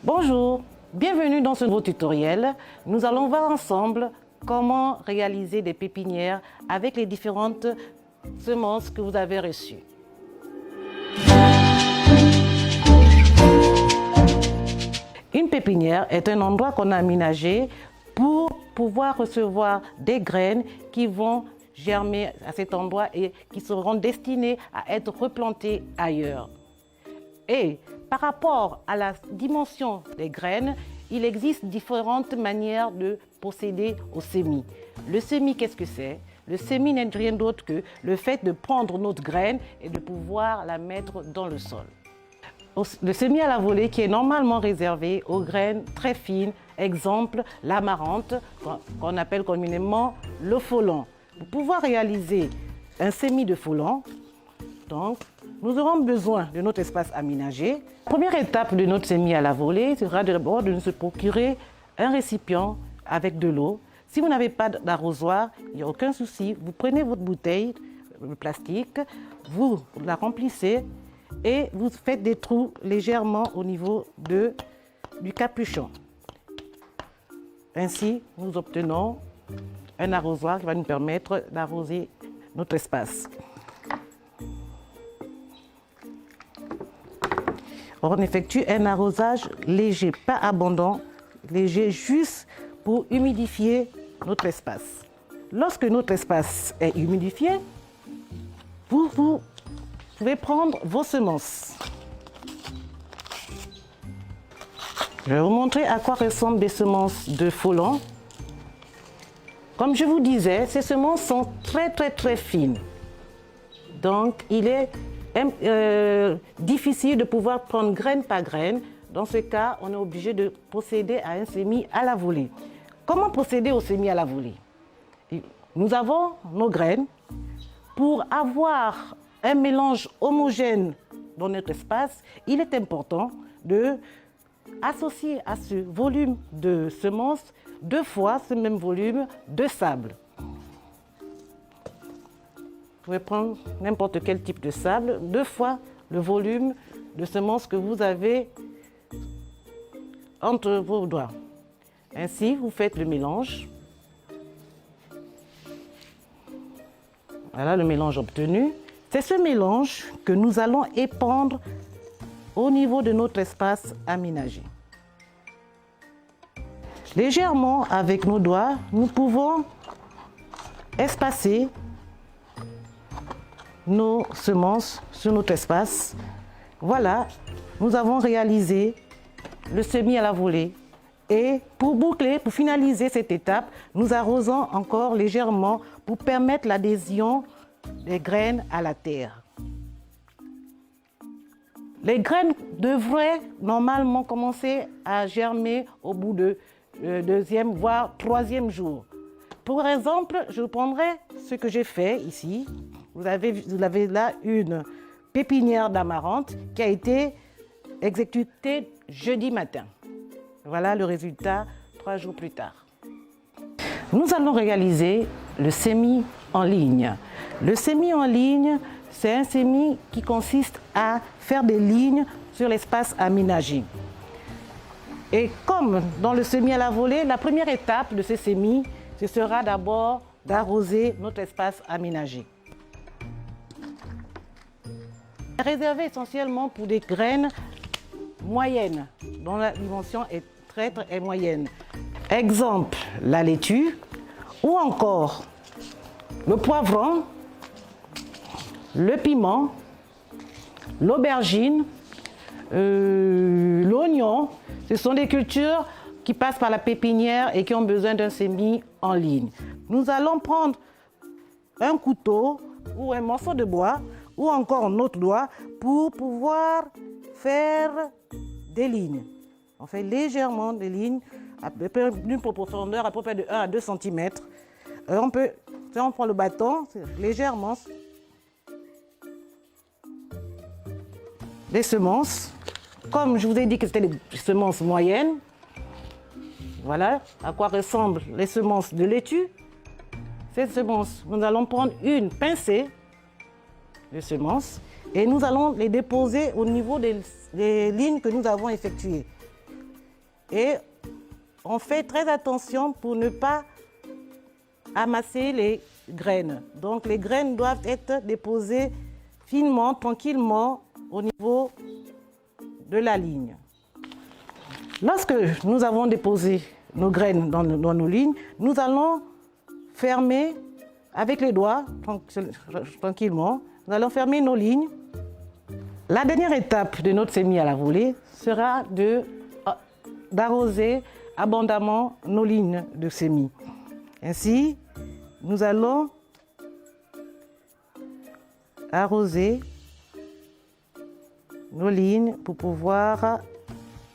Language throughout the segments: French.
Bonjour, bienvenue dans ce nouveau tutoriel. Nous allons voir ensemble comment réaliser des pépinières avec les différentes semences que vous avez reçues. Une pépinière est un endroit qu'on a aménagé pour pouvoir recevoir des graines qui vont germer à cet endroit et qui seront destinées à être replantées ailleurs. Et par rapport à la dimension des graines, il existe différentes manières de procéder au semis. Le semis, qu'est-ce que c'est? Le semis n'est rien d'autre que le fait de prendre notre graine et de pouvoir la mettre dans le sol. Le semis à la volée qui est normalement réservé aux graines très fines, exemple l'amarante, qu'on appelle communément le folon. Pour pouvoir réaliser un semis de folon, donc, nous aurons besoin de notre espace aménagé. La première étape de notre semis à la volée sera d'abord de se procurer un récipient avec de l'eau. Si vous n'avez pas d'arrosoir, il n'y a aucun souci. Vous prenez votre bouteille de plastique, vous la remplissez et vous faites des trous légèrement au niveau du capuchon. Ainsi, nous obtenons un arrosoir qui va nous permettre d'arroser notre espace. On effectue un arrosage léger, pas abondant, léger, juste pour humidifier notre espace. Lorsque notre espace est humidifié, vous pouvez prendre vos semences. Je vais vous montrer à quoi ressemblent des semences de folon. Comme je vous disais, ces semences sont très fines. Donc, il est difficile de pouvoir prendre graine par graine. Dans ce cas, on est obligé de procéder à un semis à la volée. Comment procéder au semis à la volée? Nous avons nos graines. Pour avoir un mélange homogène dans notre espace, il est important de associer à ce volume de semences 2 fois ce même volume de sable. Vous pouvez prendre n'importe quel type de sable, 2 fois le volume de semences que vous avez entre vos doigts. Ainsi, vous faites le mélange. Voilà le mélange obtenu. C'est ce mélange que nous allons épandre au niveau de notre espace aménagé. Légèrement avec nos doigts, nous pouvons espacer nos semences sur notre espace. Voilà, nous avons réalisé le semis à la volée. Et pour boucler, pour finaliser cette étape, nous arrosons encore légèrement pour permettre l'adhésion des graines à la terre. Les graines devraient normalement commencer à germer au bout de 2e, voire 3e jour. Pour exemple, je prendrai ce que j'ai fait ici. Vous avez là une pépinière d'amarante qui a été exécutée jeudi matin. Voilà le résultat 3 jours plus tard. Nous allons réaliser le semis en ligne. Le semis en ligne, c'est un semis qui consiste à faire des lignes sur l'espace aménagé. Et comme dans le semis à la volée, la première étape de ce semis, ce sera d'abord d'arroser notre espace aménagé. Réservé essentiellement pour des graines moyennes, dont la dimension est très moyenne. Exemple, la laitue ou encore le poivron, le piment, l'aubergine, l'oignon. Ce sont des cultures qui passent par la pépinière et qui ont besoin d'un semis en ligne. Nous allons prendre un couteau ou un morceau de bois ou encore notre doigt pour pouvoir faire des lignes. On fait légèrement des lignes d'une profondeur à peu près de 1 à 2 cm. On prend le bâton, légèrement, les semences. Comme je vous ai dit que c'était des semences moyennes, voilà à quoi ressemblent les semences de laitue. Ces semences, nous allons prendre une pincée de semences et nous allons les déposer au niveau des lignes que nous avons effectuées. et on fait très attention pour ne pas amasser les graines. Donc les graines doivent être déposées finement, tranquillement au niveau de la ligne. Lorsque nous avons déposé nos graines dans nos lignes, nous allons fermer avec les doigts, tranquillement, nous allons fermer nos lignes. La dernière étape de notre semis à la volée sera d'arroser abondamment nos lignes de semis. Ainsi, nous allons arroser nos lignes pour pouvoir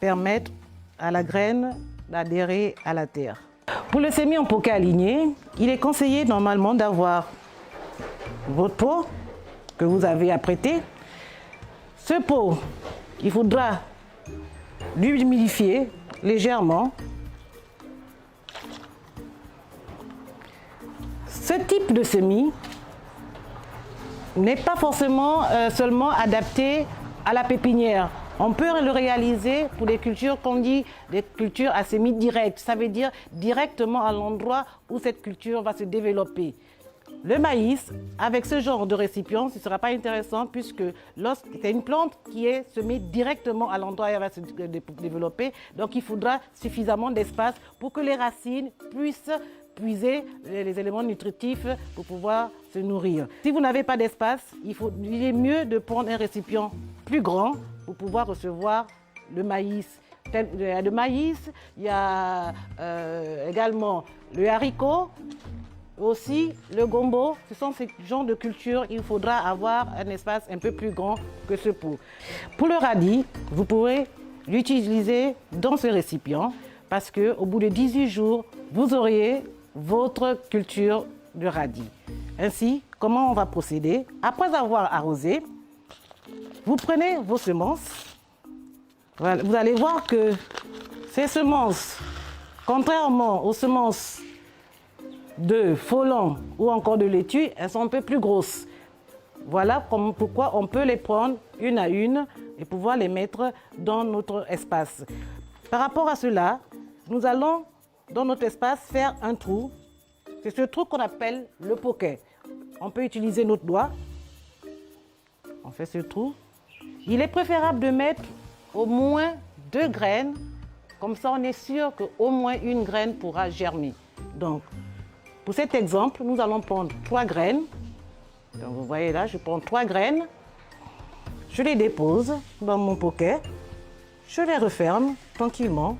permettre à la graine d'adhérer à la terre. Pour le semis en poquet aligné, il est conseillé normalement d'avoir votre pot que vous avez apprêté. Ce pot, il faudra l'humidifier légèrement. Ce type de semis n'est pas forcément seulement adapté à la pépinière. On peut le réaliser pour des cultures qu'on dit des cultures à semis directs. Ça veut dire directement à l'endroit où cette culture va se développer. Le maïs, avec ce genre de récipient, ce ne sera pas intéressant puisque c'est une plante qui est semée directement à l'endroit où elle va se développer. Donc il faudra suffisamment d'espace pour que les racines puissent puiser les éléments nutritifs pour pouvoir se nourrir. Si vous n'avez pas d'espace, il est mieux de prendre un récipient plus grand pour pouvoir recevoir le maïs. Il y a le maïs, il y a également le haricot, aussi le gombo. Ce sont ces genres de cultures, il faudra avoir un espace un peu plus grand que ce pot. Pour le radis, vous pourrez l'utiliser dans ce récipient parce qu'au bout de 18 jours, vous auriez votre culture de radis. Ainsi, comment on va procéder? Après avoir arrosé, vous prenez vos semences. Voilà, vous allez voir que ces semences, contrairement aux semences de folon ou encore de laitue, elles sont un peu plus grosses. Voilà pourquoi on peut les prendre une à une et pouvoir les mettre dans notre espace. Par rapport à cela, nous allons dans notre espace faire un trou. C'est ce trou qu'on appelle le poquet. On peut utiliser notre doigt. On fait ce trou. Il est préférable de mettre au moins 2 graines. Comme ça, on est sûr qu'au moins une graine pourra germer. Donc, pour cet exemple, nous allons prendre 3 graines. Donc, vous voyez là, je prends 3 graines. Je les dépose dans mon poquet. Je les referme tranquillement.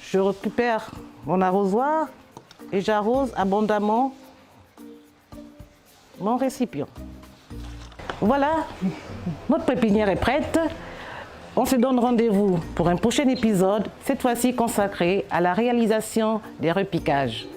Je récupère mon arrosoir et j'arrose abondamment mon récipient. Voilà, notre pépinière est prête. On se donne rendez-vous pour un prochain épisode, cette fois-ci consacré à la réalisation des repiquages.